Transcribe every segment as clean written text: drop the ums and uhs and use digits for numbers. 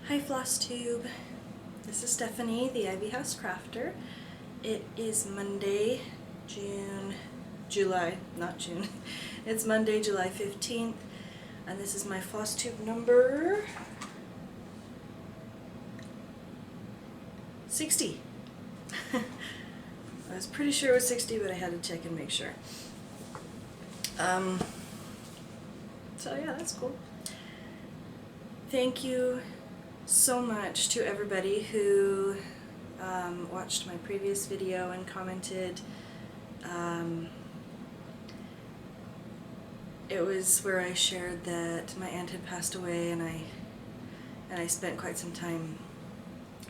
Hi Flosstube, this is Stephanie, the Ivy House Crafter. It is Monday, It's Monday, July 15th, and this is my Flosstube number 60. I was pretty sure it was 60, but I had to check and make sure. So yeah, that's cool. Thank you so much to everybody who watched my previous video and commented. It was where I shared that my aunt had passed away, and I spent quite some time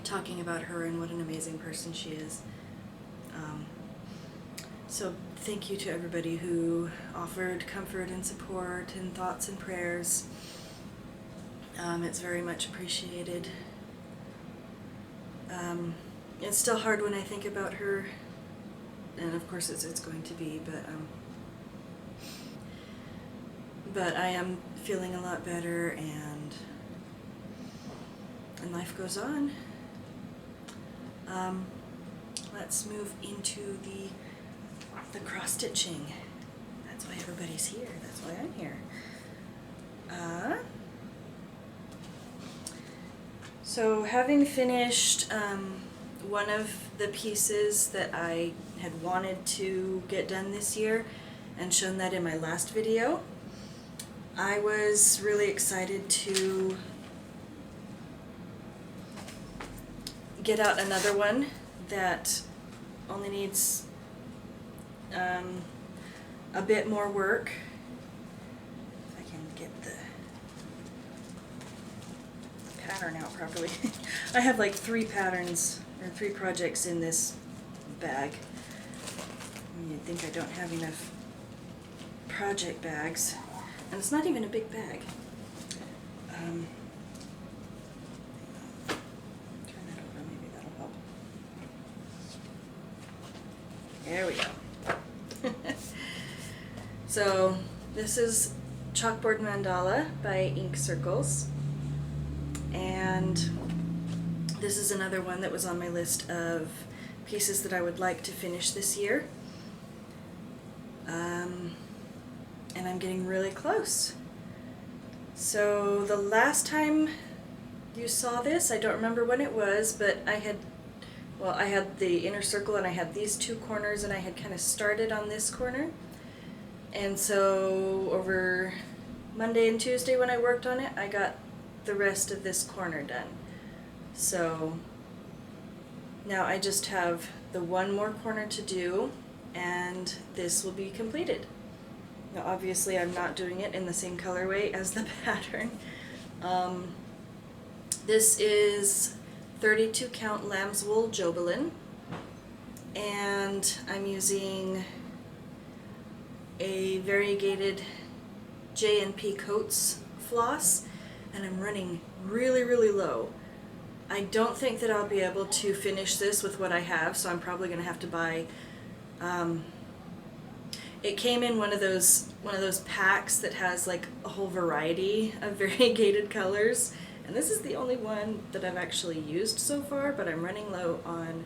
talking about her and what an amazing person she is. So thank you to everybody who offered comfort and support and thoughts and prayers. It's very much appreciated. It's still hard when I think about her, and of course it's going to be, but I am feeling a lot better, and life goes on. Let's move into the cross-stitching. That's why everybody's here. That's why I'm here. So having finished one of the pieces that I had wanted to get done this year and shown that in my last video, I was really excited to get out another one that only needs a bit more work. If I can get the pattern out properly. I have like 3 patterns or 3 projects in this bag. You'd think I don't have enough project bags, and it's not even a big bag. Turn that over, maybe that'll help. There we go. So this is Chalkboard Mandala by Ink Circles, and this is another one that was on my list of pieces that I would like to finish this year, and I'm getting really close. So the last time you saw this, I don't remember when it was, but I had the inner circle and I had these 2 corners, and I had kind of started on this corner. And so over Monday and Tuesday when I worked on it, I got the rest of this corner done. So now I just have the one more corner to do, and this will be completed. Now obviously I'm not doing it in the same colorway as the pattern. This is 32 count lamb's wool Jobelin, and I'm using a variegated J&P Coats floss, and I'm running really low. I don't think that I'll be able to finish this with what I have, so I'm probably going to have to buy, it came in one of those packs that has like a whole variety of variegated colors, and this is the only one that I've actually used so far, but I'm running low on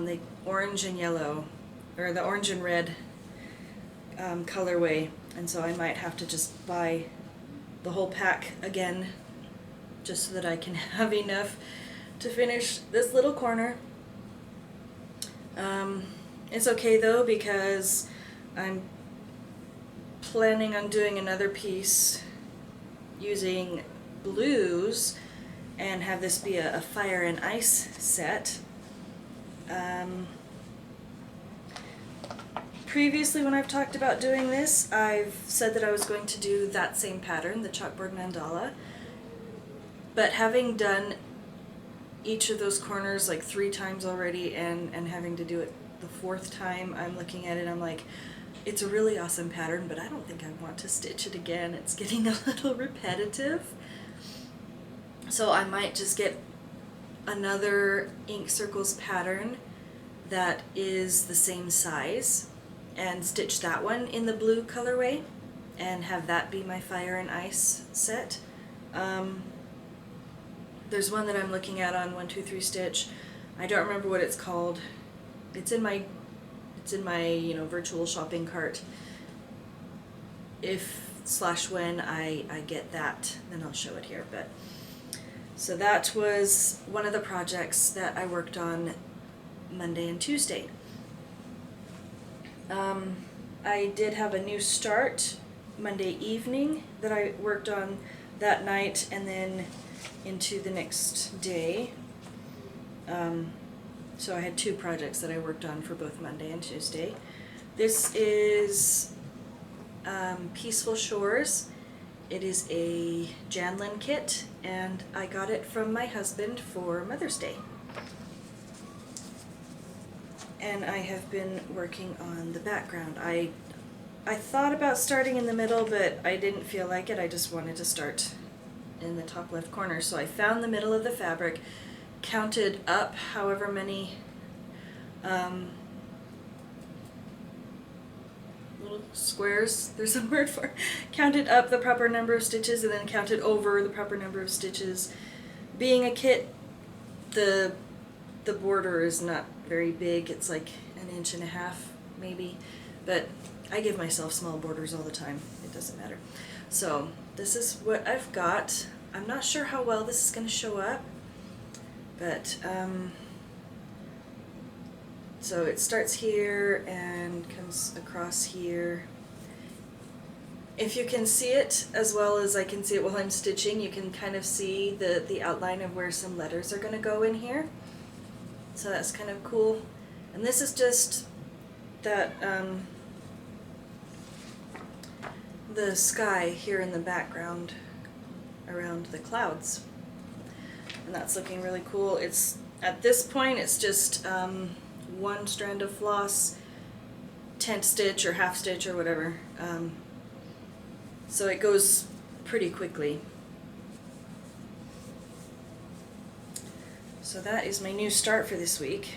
the orange and yellow, or the orange and red colorway, and so I might have to just buy the whole pack again just so that I can have enough to finish this little corner. It's okay though, because I'm planning on doing another piece using blues and have this be a fire and ice set. Previously when I've talked about doing this, I've said that I was going to do that same pattern, the Chalkboard Mandala, but having done each of those corners like 3 times already, and having to do it the 4th time, I'm looking at it, I'm like, it's a really awesome pattern, but I don't think I want to stitch it again. It's getting a little repetitive. So I might just get another Ink Circles pattern that is the same size and stitch that one in the blue colorway and have that be my fire and ice set. There's one that I'm looking at on 123 Stitch. I don't remember what it's called. It's in my virtual shopping cart. If/when I get that, then I'll show it here. But so that was one of the projects that I worked on Monday and Tuesday. I did have a new start Monday evening that I worked on that night and then into the next day. So I had 2 projects that I worked on for both Monday and Tuesday. This is Peaceful Shores. It is a Janlynn kit, and I got it from my husband for Mother's Day. And I have been working on the background. I thought about starting in the middle, but I didn't feel like it. I just wanted to start in the top left corner. So I found the middle of the fabric, counted up however many little squares, there's a word for it, counted up the proper number of stitches and then counted over the proper number of stitches. Being a kit, the border is not very big. It's like 1.5 inches maybe, but I give myself small borders all the time. It doesn't matter. So this is what I've got. I'm not sure how well this is going to show up, but so it starts here and comes across here. If you can see it as well as I can see it while I'm stitching, you can kind of see the outline of where some letters are going to go in here. So that's kind of cool. And this is just that the sky here in the background around the clouds. And that's looking really cool. It's at this point it's just 1 strand of floss, tent stitch or half stitch or whatever. So it goes pretty quickly. So that is my new start for this week.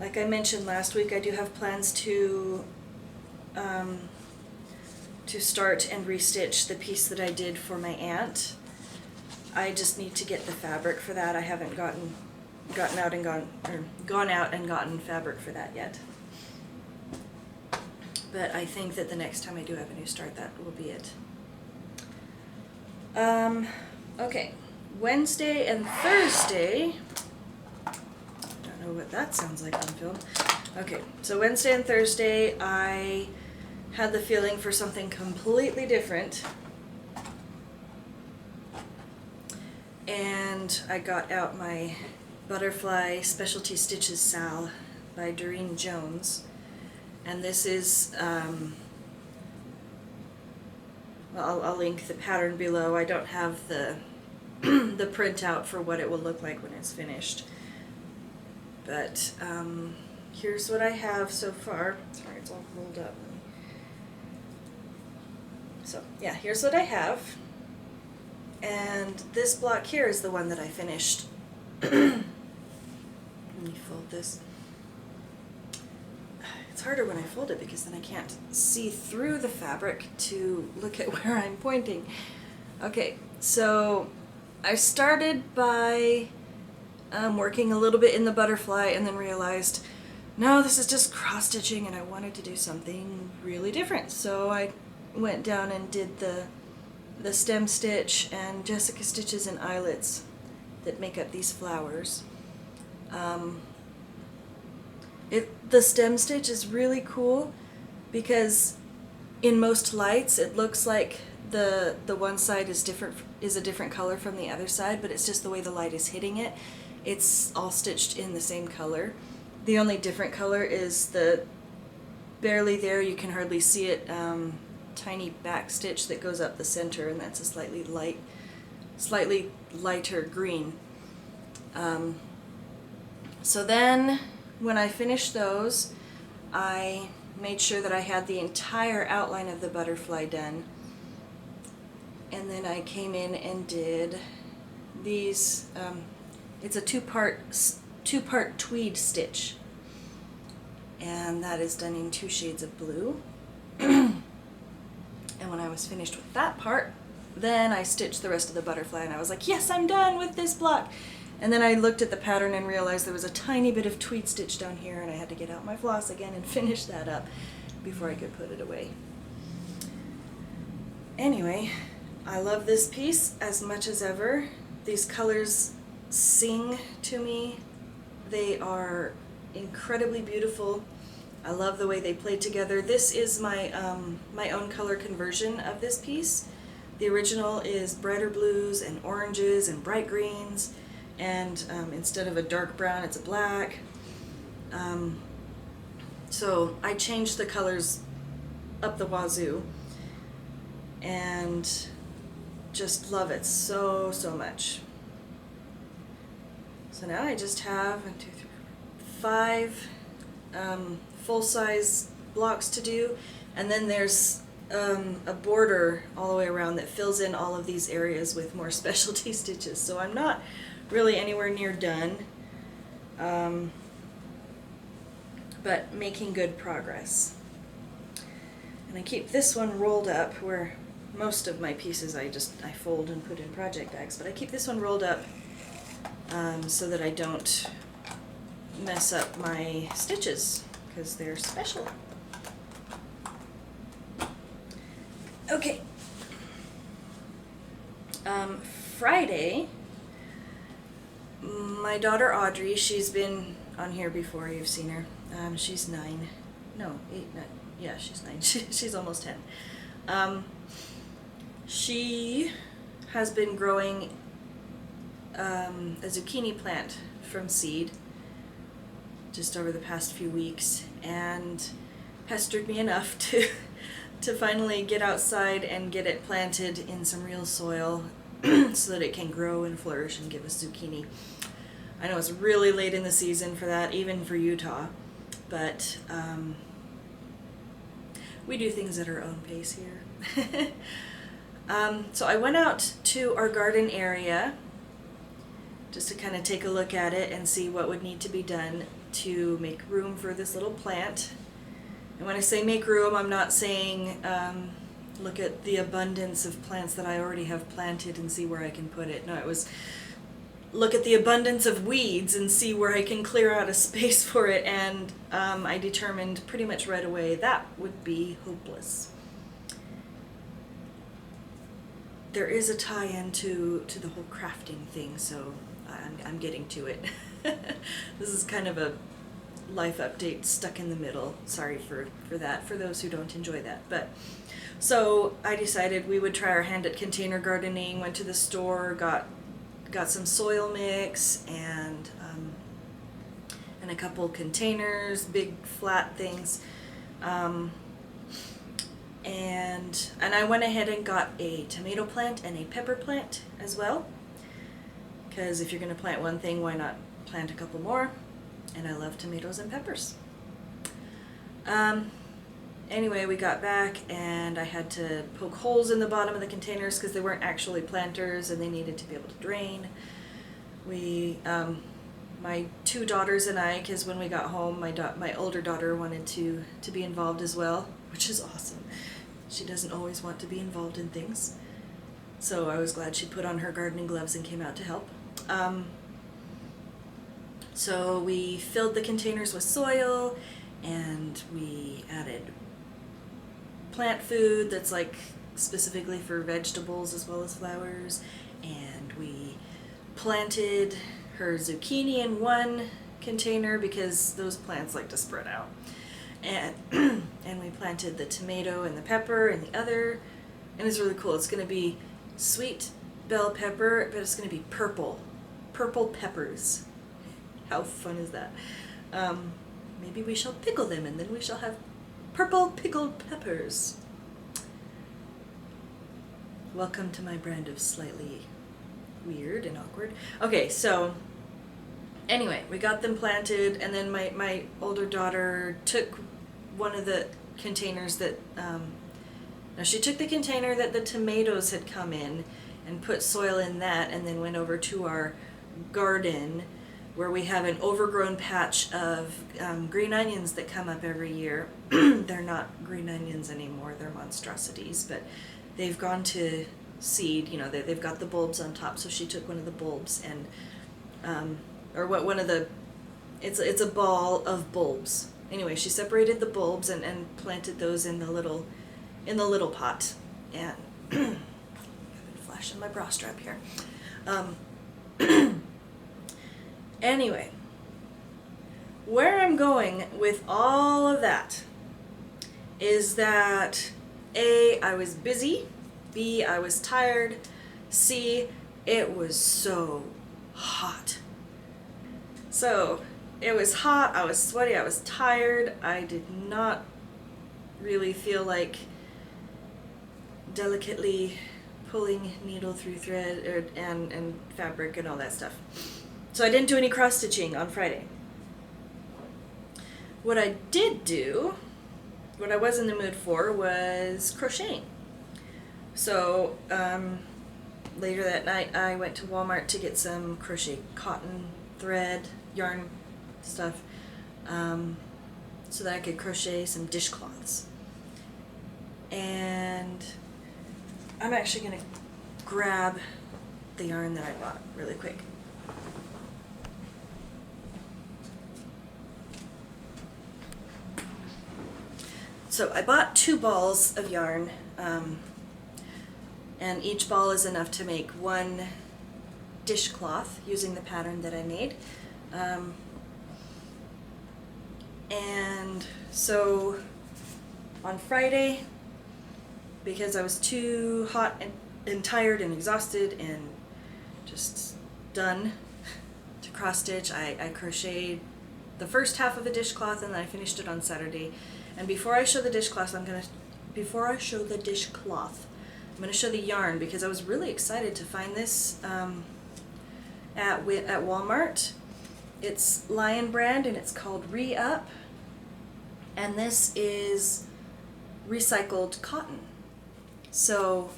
Like I mentioned last week, I do have plans to start and restitch the piece that I did for my aunt. I just need to get the fabric for that. I haven't gone out and gotten fabric for that yet. But I think that the next time I do have a new start, that will be it. Okay, Wednesday and Thursday. Don't know what that sounds like on film. Okay, so Wednesday and Thursday, I had the feeling for something completely different. And I got out my Butterfly Specialty Stitches Sal by Doreen Jones. And this is, well, I'll link the pattern below. I don't have the the printout for what it will look like when it's finished. But here's what I have so far. Sorry, it's all rolled up. So yeah, here's what I have. And this block here is the one that I finished. Let me fold this. It's harder when I fold it because then I can't see through the fabric to look at where I'm pointing. Okay, so I started by working a little bit in the butterfly and then realized, no, this is just cross-stitching and I wanted to do something really different. So I went down and did the stem stitch and Jessica stitches and eyelets that make up these flowers. The stem stitch is really cool because in most lights it looks like the one side is a different color from the other side, but it's just the way the light is hitting it. It's all stitched in the same color. The only different color is the barely there, you can hardly see it, tiny back stitch that goes up the center, and that's a slightly lighter green. So then when I finished those, I made sure that I had the entire outline of the butterfly done, and then I came in and did these. It's a two-part tweed stitch, and that is done in 2 shades of blue. And when I was finished with that part, Then I stitched the rest of the butterfly and I was like, yes, I'm done with this block. And then I looked at the pattern and realized there was a tiny bit of tweed stitch down here, and I had to get out my floss again and finish that up before I could put it away. Anyway, I love this piece as much as ever. These colors sing to me. They are incredibly beautiful. I love the way they play together. This is my my own color conversion of this piece. The original is brighter blues and oranges and bright greens, and instead of a dark brown, it's a black. So I changed the colors up the wazoo, and just love it so much. So now I just have 1, 2, 3, 5 full-size blocks to do, and then there's a border all the way around that fills in all of these areas with more specialty stitches. So I'm not really anywhere near done, but making good progress. And I keep this one rolled up, where most of my pieces I fold and put in project bags, but I keep this one rolled up so that I don't mess up my stitches, because they're special. Okay. Friday, my daughter Audrey, she's been on here before, you've seen her. She's 9. No, 8, 9. Yeah, she's 9. She's almost 10. She has been growing a zucchini plant from seed just over the past few weeks, and pestered me enough to finally get outside and get it planted in some real soil so that it can grow and flourish and give us zucchini. I know it's really late in the season for that, even for Utah, but we do things at our own pace here. So I went out to our garden area just to kind of take a look at it and see what would need to be done to make room for this little plant. And when I say make room, I'm not saying look at the abundance of plants that I already have planted and see where I can put it. No, it was look at the abundance of weeds and see where I can clear out a space for it, and I determined pretty much right away that would be hopeless. There is a tie-in to the whole crafting thing, so I'm getting to it. This is kind of a life update stuck in the middle. Sorry for that, for those who don't enjoy that. But so I decided we would try our hand at container gardening, went to the store, got some soil mix and a couple containers, big flat things. And I went ahead and got a tomato plant and a pepper plant as well, because if you're going to plant one thing, why not plant a couple more? And I love tomatoes and peppers. Anyway, we got back and I had to poke holes in the bottom of the containers because they weren't actually planters and they needed to be able to drain. My 2 daughters and I, because when we got home, my older daughter wanted to be involved as well, which is awesome. She doesn't always want to be involved in things, so I was glad she put on her gardening gloves and came out to help. So we filled the containers with soil, and we added plant food that's like specifically for vegetables as well as flowers, and we planted her zucchini in one container because those plants like to spread out, and we planted the tomato and the pepper in the other, and it's really cool. It's going to be sweet bell pepper, but it's going to be purple peppers. How fun is that? Maybe we shall pickle them and then we shall have purple pickled peppers. Welcome to my brand of slightly weird and awkward. Okay, so anyway, we got them planted, and then my older daughter took one of the containers that, she took the container that the tomatoes had come in and put soil in that, and then went over to our garden where we have an overgrown patch of green onions that come up every year. They're not green onions anymore, they're monstrosities, but they've gone to seed. You know, they've got the bulbs on top, so she took one of the bulbs and, or what one of the, it's a ball of bulbs. Anyway, she separated the bulbs and planted those in the little pot. And I've been flashing my bra strap here. Anyway, where I'm going with all of that is that A, I was busy, B, I was tired, C, it was so hot. So it was hot, I was sweaty, I was tired, I did not really feel like delicately pulling needle through thread and fabric and all that stuff. So I didn't do any cross stitching on Friday. What I did do, what I was in the mood for, was crocheting. So later that night I went to Walmart to get some crochet cotton, thread, yarn stuff, so that I could crochet some dishcloths. And I'm actually going to grab the yarn that I bought really quick. So I bought 2 balls of yarn, and each ball is enough to make 1 dishcloth using the pattern that I made. And so on Friday, because I was too hot and tired and exhausted and just done to cross stitch, I crocheted the first half of a dishcloth, and then I finished it on Saturday. And before I show the dishcloth, I'm gonna show the yarn, because I was really excited to find this at Walmart. It's Lion brand and it's called Re-Up, and this is recycled cotton. So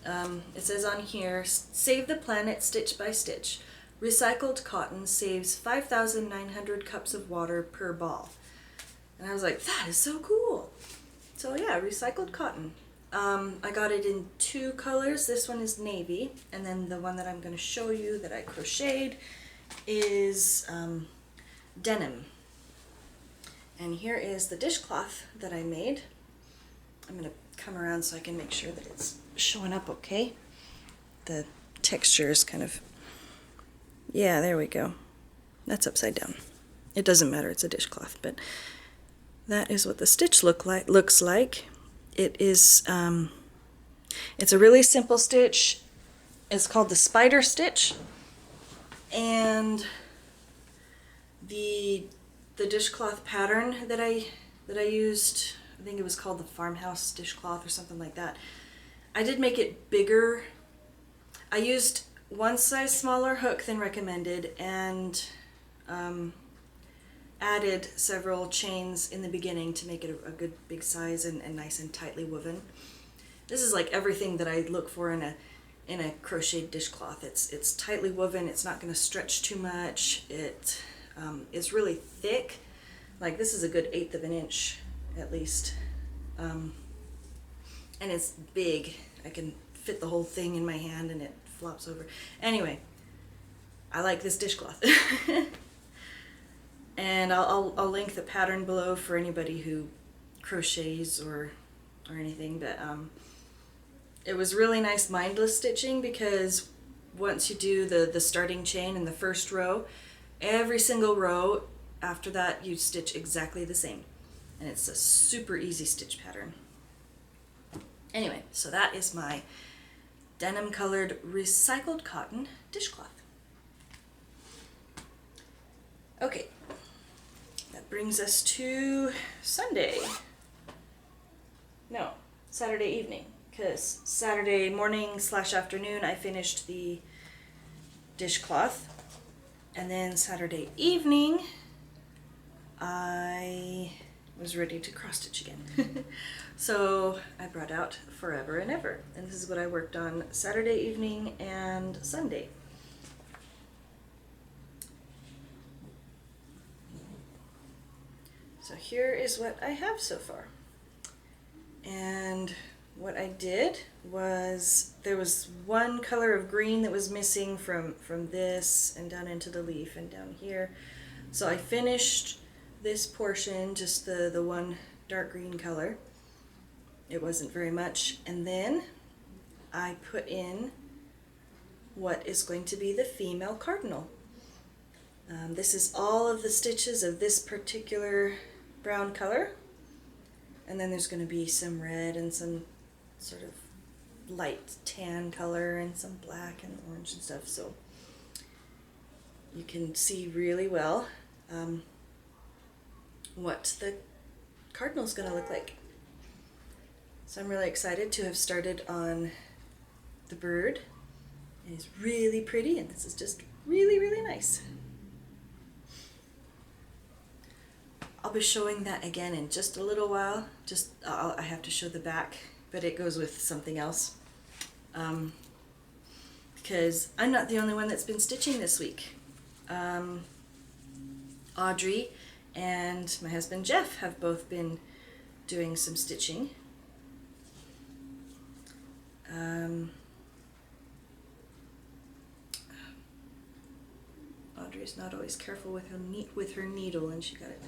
it says on here, save the planet stitch by stitch. Recycled cotton saves 5,900 cups of water per ball. And I was like, that is so cool. So yeah, recycled cotton. I got it in 2 colors. This one is navy, and then the one that I'm going to show you that I crocheted is denim. And here is the dishcloth that I made. I'm going to come around so I can make sure that it's showing up okay. The texture is kind of, yeah, there we go. That's upside down. It doesn't matter, it's a dishcloth, but that is what the stitch looks like. It is, it's a really simple stitch. It's called the spider stitch, and the dishcloth pattern that I used, I think it was called the farmhouse dishcloth or something like that. I did make it bigger. I used 1 size smaller hook than recommended, and added several chains in the beginning to make it a good big size and nice and tightly woven. This is like everything that I look for in a crocheted dishcloth. It's tightly woven. It's not going to stretch too much. It is really thick. Like, this is a good 1/8 of an inch at least, and it's big. I can fit the whole thing in my hand and it flops over. Anyway, I like this dishcloth. And I'll link the pattern below for anybody who crochets or anything, but it was really nice mindless stitching, because once you do the starting chain in the first row, every single row after that you stitch exactly the same, and it's a super easy stitch pattern. Anyway, so that is my denim colored recycled cotton dishcloth. Okay. That brings us to Sunday. No, Saturday evening, because Saturday morning / afternoon I finished the dishcloth, and then Saturday evening I was ready to cross stitch again. So I brought out Forever and Ever, and this is what I worked on Saturday evening and Sunday. So here is what I have so far. And what I did was there was one color of green that was missing from this and down into the leaf and down here. So I finished this portion, just the one dark green color. It wasn't very much. And then I put in what is going to be the female cardinal. This is all of the stitches of this particular brown color. And then there's going to be some red and some sort of light tan color and some black and orange and stuff. So you can see really well what the cardinal is going to look like. So I'm really excited to have started on the bird. It's really pretty, and this is just really, really nice. I'll be showing that again in just a little while. I have to show the back, but it goes with something else. Because I'm not the only one that's been stitching this week. Audrey and my husband Jeff have both been doing some stitching. Audrey's not always careful with her needle, and she got it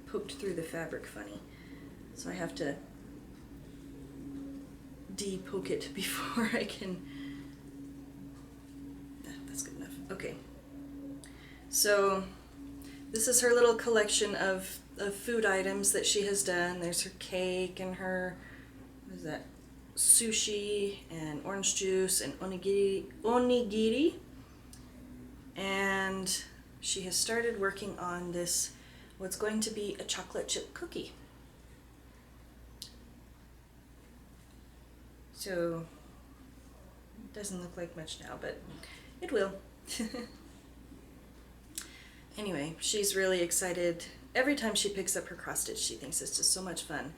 poked through the fabric funny. So I have to de-poke it before I can... That's good enough. Okay. So this is her little collection of food items that she has done. There's her cake and her, what is that? Sushi and orange juice and onigiri. And she has started working on this, what's going to be a chocolate chip cookie. So it doesn't look like much now, but it will. Anyway, she's really excited. Every time she picks up her cross stitch, she thinks it's just so much fun.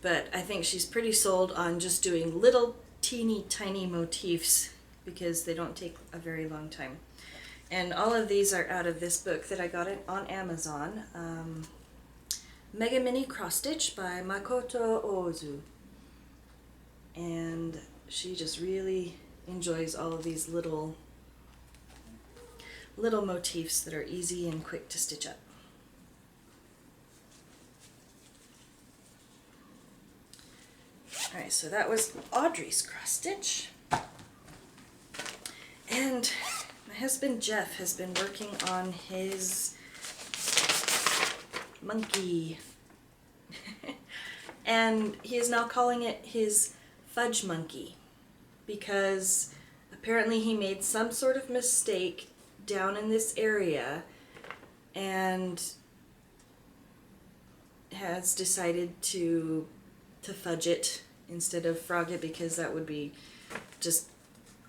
But I think she's pretty sold on just doing little teeny tiny motifs because they don't take a very long time. And all of these are out of this book that I got it on Amazon. Mega Mini Cross Stitch by Makoto Ozu. And she just really enjoys all of these little motifs that are easy and quick to stitch up. Alright, so that was Audrey's cross stitch. And my husband Jeff has been working on his monkey. And he is now calling it his fudge monkey because apparently he made some sort of mistake down in this area and has decided to fudge it instead of frog it because that would be just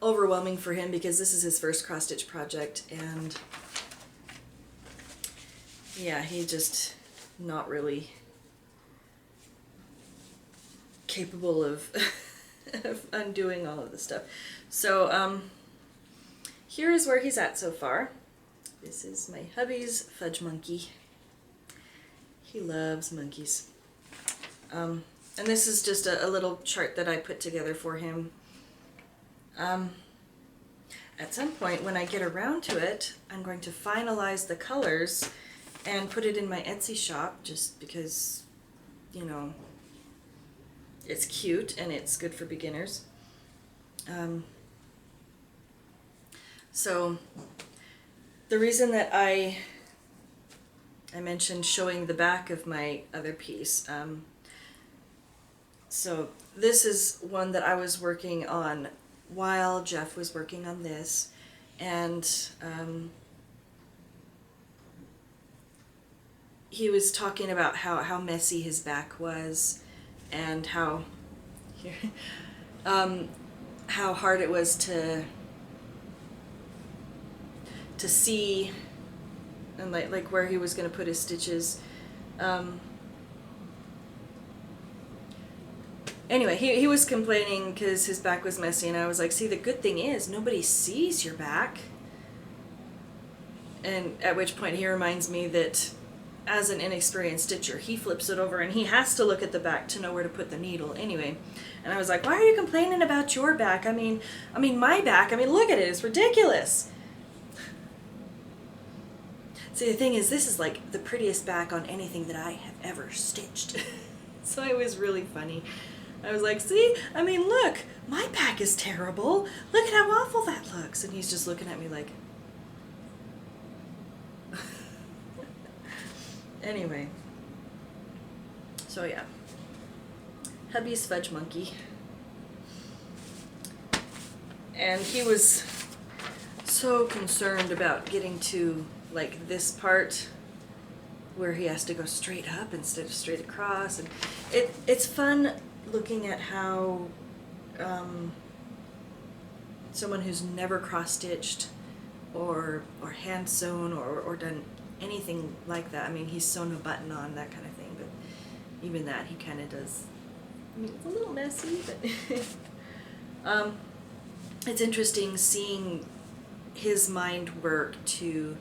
overwhelming for him because this is his first cross stitch project, and yeah, he just not really capable of of undoing all of the stuff. So here is where he's at so far. This is my hubby's fudge monkey. He loves monkeys. And this is just a little chart that I put together for him. At some point when I get around to it, I'm going to finalize the colors and put it in my Etsy shop just because, you know, it's cute and it's good for beginners. So the reason that I mentioned showing the back of my other piece, so this is one that I was working on while Jeff was working on this, and he was talking about how messy his back was and how hard it was to see and like where he was going to put his stitches. Anyway, he was complaining because his back was messy, and I was like, see, the good thing is nobody sees your back. And at which point he reminds me that as an inexperienced stitcher, he flips it over and he has to look at the back to know where to put the needle anyway. And I was like, why are you complaining about your back? I mean my back, look at it, it's ridiculous. See, the thing is, this is like the prettiest back on anything that I have ever stitched. So it was really funny. I was like, see, look, my back is terrible. Look at how awful that looks. And he's just looking at me like, anyway. So yeah, hubby's fudge monkey. And he was so concerned about getting to like this part where he has to go straight up instead of straight across, and it's fun looking at how someone who's never cross-stitched or hand sewn or done anything like that, he's sewn a button on, that kind of thing, but even that he kind of does. It's a little messy, but it's interesting seeing his mind work to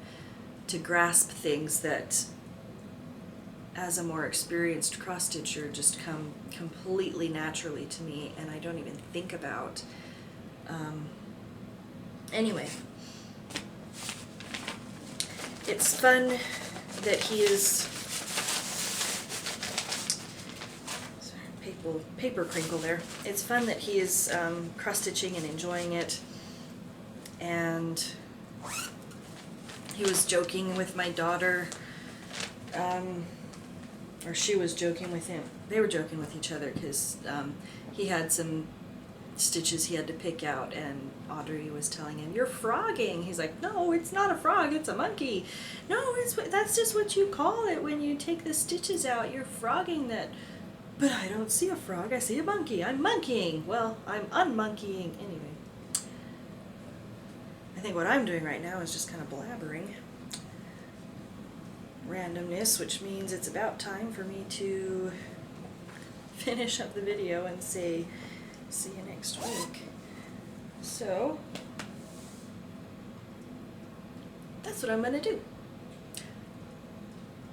grasp things that, as a more experienced cross-stitcher, just come completely naturally to me, and I don't even think about. Anyway, it's fun that he is, sorry, paper crinkle there. It's fun that he is cross-stitching and enjoying it, and he was joking with my daughter, or she was joking with him. They were joking with each other because he had some stitches he had to pick out, and Audrey was telling him, "You're frogging." He's like, "No, it's not a frog, it's a monkey." "No, that's just what you call it when you take the stitches out. You're frogging that." "But I don't see a frog, I see a monkey. I'm monkeying." "Well, I'm unmonkeying." Anyway, I think what I'm doing right now is just kind of blabbering randomness, which means it's about time for me to finish up the video and say, see you next week. So, that's what I'm going to do.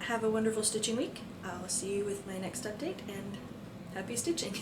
Have a wonderful stitching week. I'll see you with my next update, and happy stitching.